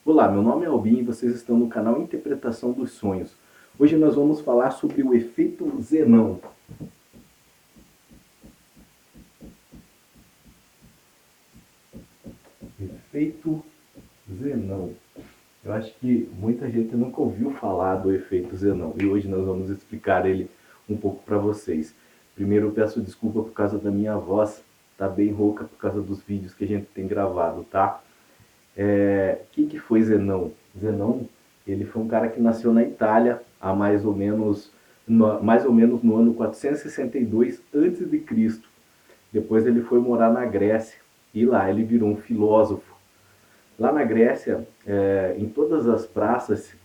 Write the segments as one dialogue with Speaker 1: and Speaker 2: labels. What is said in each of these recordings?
Speaker 1: Olá, meu nome é Albin e vocês estão no canal Interpretação dos Sonhos. Hoje nós vamos falar sobre o efeito Zenão. Efeito Zenão. Eu acho que muita gente nunca ouviu falar do efeito Zenão e hoje nós vamos explicar ele um pouco para vocês. Primeiro eu peço desculpa por causa da minha voz, tá bem rouca por causa dos vídeos que a gente tem gravado, tá? Quem que foi Zenão? Zenão, ele foi um cara que nasceu na Itália há mais ou menos no ano 462 a.C. Depois ele foi morar na Grécia e lá ele virou um filósofo. Lá na Grécia, em todas as praças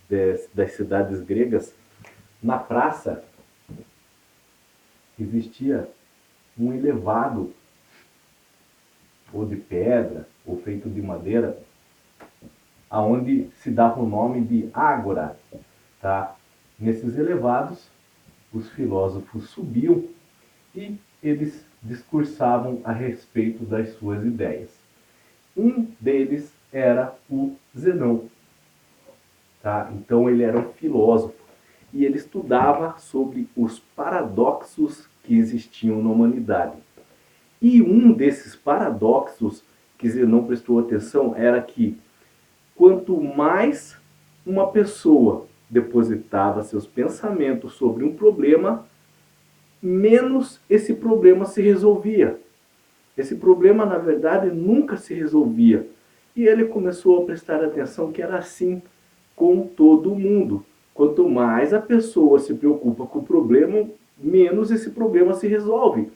Speaker 1: das cidades gregas, na praça existia um elevado, ou de pedra, ou feito de madeira, aonde se dava o nome de ágora, tá? Nesses elevados, os filósofos subiam e eles discursavam a respeito das suas ideias. Um deles era o Zenão, tá? Então ele era um filósofo e ele estudava sobre os paradoxos que existiam na humanidade. E um desses paradoxos que Zenão prestou atenção era que quanto mais uma pessoa depositava seus pensamentos sobre um problema, menos esse problema se resolvia. Esse problema, na verdade, nunca se resolvia. E ele começou a prestar atenção que era assim com todo mundo. Quanto mais a pessoa se preocupa com o problema, menos esse problema se resolve.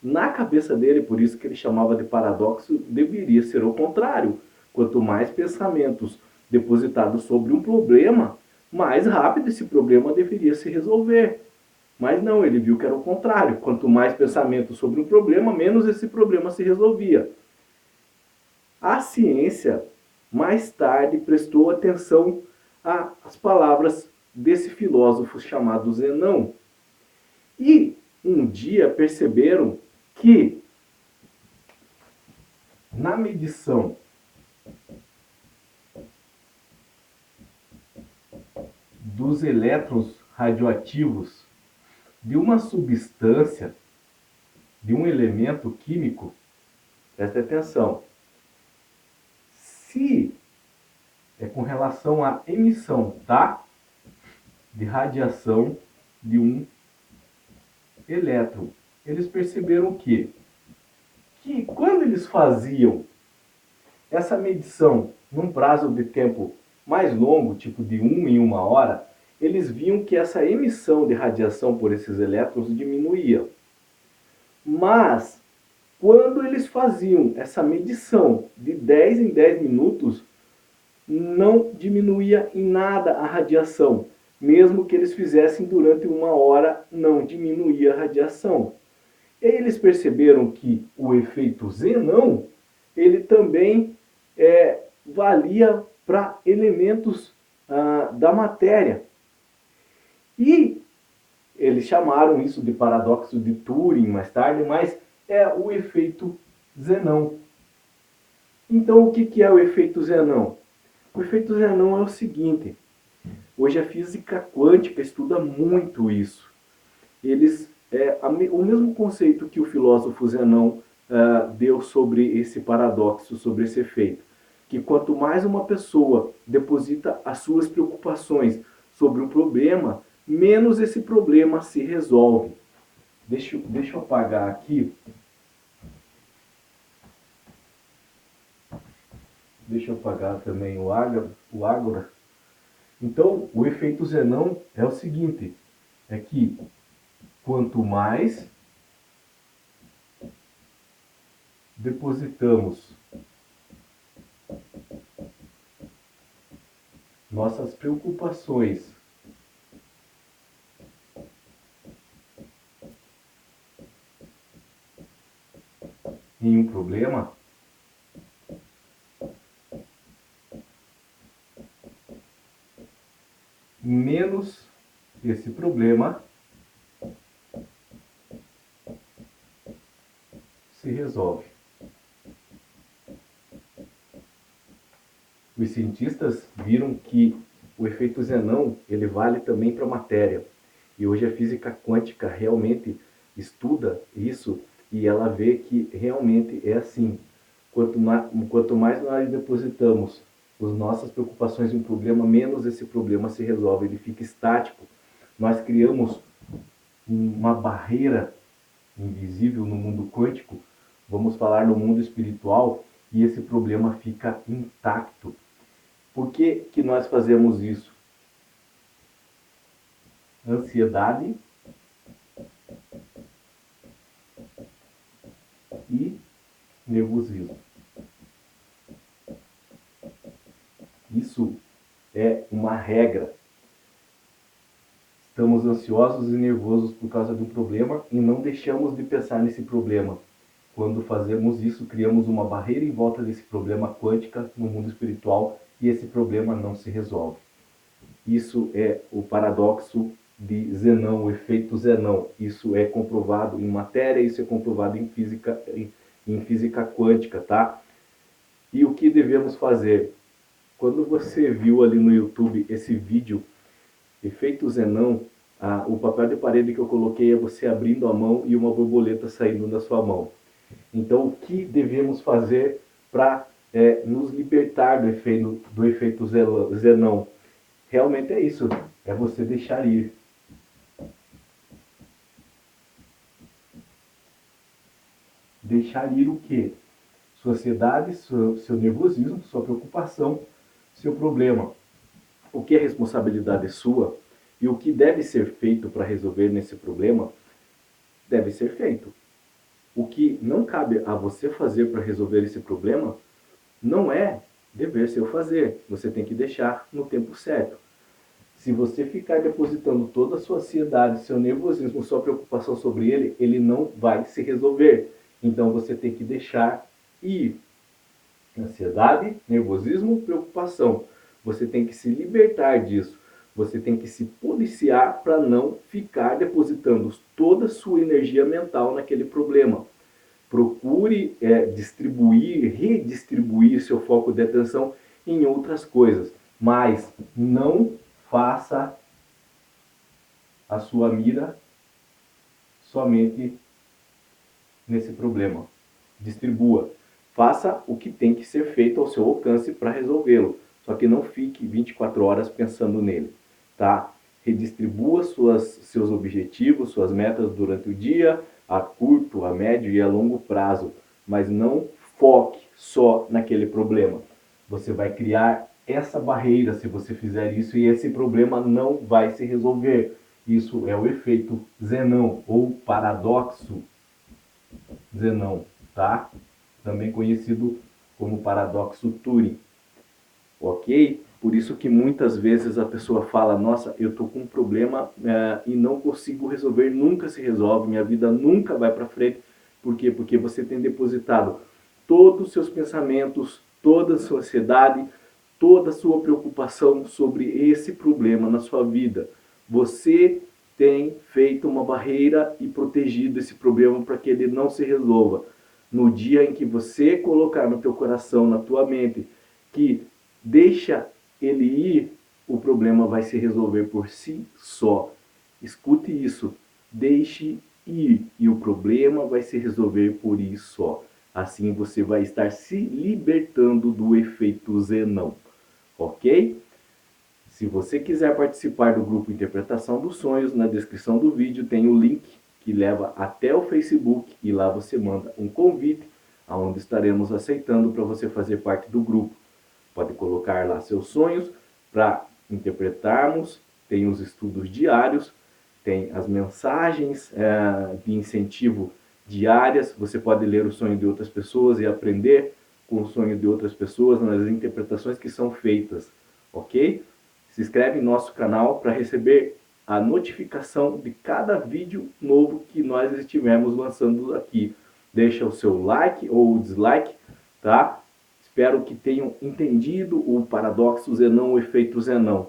Speaker 1: Na cabeça dele, por isso que ele chamava de paradoxo, deveria ser o contrário. Quanto mais pensamentos depositados sobre um problema, mais rápido esse problema deveria se resolver. Mas não, ele viu que era o contrário. Quanto mais pensamentos sobre um problema, menos esse problema se resolvia. A ciência, mais tarde, prestou atenção às palavras desse filósofo chamado Zenão. E um dia perceberam que na medição dos elétrons radioativos de uma substância, de um elemento químico, presta atenção, se é com relação à emissão, tá? De radiação de um elétron. Eles perceberam o quê? Que quando eles faziam essa medição num prazo de tempo mais longo, tipo de 1 em 1 hora, eles viam que essa emissão de radiação por esses elétrons diminuía. Mas, quando eles faziam essa medição de 10 em 10 minutos, não diminuía em nada a radiação. Mesmo que eles fizessem durante 1 hora, não diminuía a radiação. E eles perceberam que o efeito Zenão, ele também valia para elementos da matéria. E eles chamaram isso de paradoxo de Turing mais tarde, mas é o efeito Zenão. Então, o que é o efeito Zenão? O efeito Zenão é o seguinte: hoje a física quântica estuda muito isso. O mesmo conceito que o filósofo Zenão deu sobre esse paradoxo, sobre esse efeito, que quanto mais uma pessoa deposita as suas preocupações sobre um problema, menos esse problema se resolve. Deixa eu apagar aqui. Deixa eu apagar também o ágora. Então, o efeito Zenão é o seguinte, é que quanto mais depositamos nossas preocupações em um problema, menos esse problema se resolve. Os cientistas viram que o efeito Zenão, ele vale também para a matéria. E hoje a física quântica realmente estuda isso e ela vê que realmente é assim. Quanto mais nós depositamos as nossas preocupações em um problema, menos esse problema se resolve, ele fica estático. Nós criamos uma barreira invisível no mundo quântico, vamos falar no mundo espiritual, e esse problema fica intacto. Por que que nós fazemos isso? Ansiedade e nervosismo. Isso é uma regra. Estamos ansiosos e nervosos por causa de um problema e não deixamos de pensar nesse problema. Quando fazemos isso, criamos uma barreira em volta desse problema quântica no mundo espiritual e esse problema não se resolve. Isso é o paradoxo de Zenão, o efeito Zenão. Isso é comprovado em matéria, isso é comprovado em física quântica, tá? E o que devemos fazer? Quando você viu ali no YouTube esse vídeo, efeito Zenão, o papel de parede que eu coloquei é você abrindo a mão e uma borboleta saindo da sua mão. Então, o que devemos fazer para nos libertar do efeito Zenão? Realmente é isso, é você deixar ir. Deixar ir o quê? Sua ansiedade, seu nervosismo, sua preocupação, seu problema. O que é responsabilidade sua e o que deve ser feito para resolver nesse problema, deve ser feito. O que não cabe a você fazer para resolver esse problema, não é dever seu fazer. Você tem que deixar no tempo certo. Se você ficar depositando toda a sua ansiedade, seu nervosismo, sua preocupação sobre ele, ele não vai se resolver. Então você tem que deixar ir. Ansiedade, nervosismo, preocupação. Você tem que se libertar disso. Você tem que se policiar para não ficar depositando toda a sua energia mental naquele problema. Procure redistribuir seu foco de atenção em outras coisas. Mas não faça a sua mira somente nesse problema. Distribua. Faça o que tem que ser feito ao seu alcance para resolvê-lo. Só que não fique 24 horas pensando nele, tá? Redistribua seus objetivos, suas metas durante o dia, a curto, a médio e a longo prazo. Mas não foque só naquele problema. Você vai criar essa barreira se você fizer isso e esse problema não vai se resolver. Isso é o efeito Zenão ou paradoxo Zenão, tá? Também conhecido como paradoxo Turing, ok? Por isso que muitas vezes a pessoa fala, nossa, eu tô com um problema e não consigo resolver, nunca se resolve, minha vida nunca vai para frente. Por quê? Porque você tem depositado todos os seus pensamentos, toda a sua ansiedade, toda a sua preocupação sobre esse problema na sua vida. Você tem feito uma barreira e protegido esse problema para que ele não se resolva. No dia em que você colocar no teu coração, na tua mente, que deixa ele ir, o problema vai se resolver por si só. Escute isso. Deixe ir e o problema vai se resolver por isso só. Assim você vai estar se libertando do efeito Zenão. Ok? Se você quiser participar do grupo Interpretação dos Sonhos, na descrição do vídeo tem o link que leva até o Facebook e lá você manda um convite, onde estaremos aceitando para você fazer parte do grupo. Pode colocar lá seus sonhos para interpretarmos, tem os estudos diários, tem as mensagens de incentivo diárias, você pode ler o sonho de outras pessoas e aprender com o sonho de outras pessoas nas interpretações que são feitas, ok? Se inscreve em nosso canal para receber a notificação de cada vídeo novo que nós estivermos lançando aqui. Deixa o seu like ou dislike, tá? Espero que tenham entendido o paradoxo Zenão, o efeito Zenão.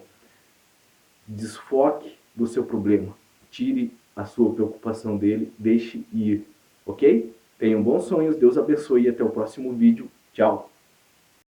Speaker 1: Desfoque do seu problema. Tire a sua preocupação dele, deixe ir, ok? Tenham bons sonhos, Deus abençoe e até o próximo vídeo. Tchau!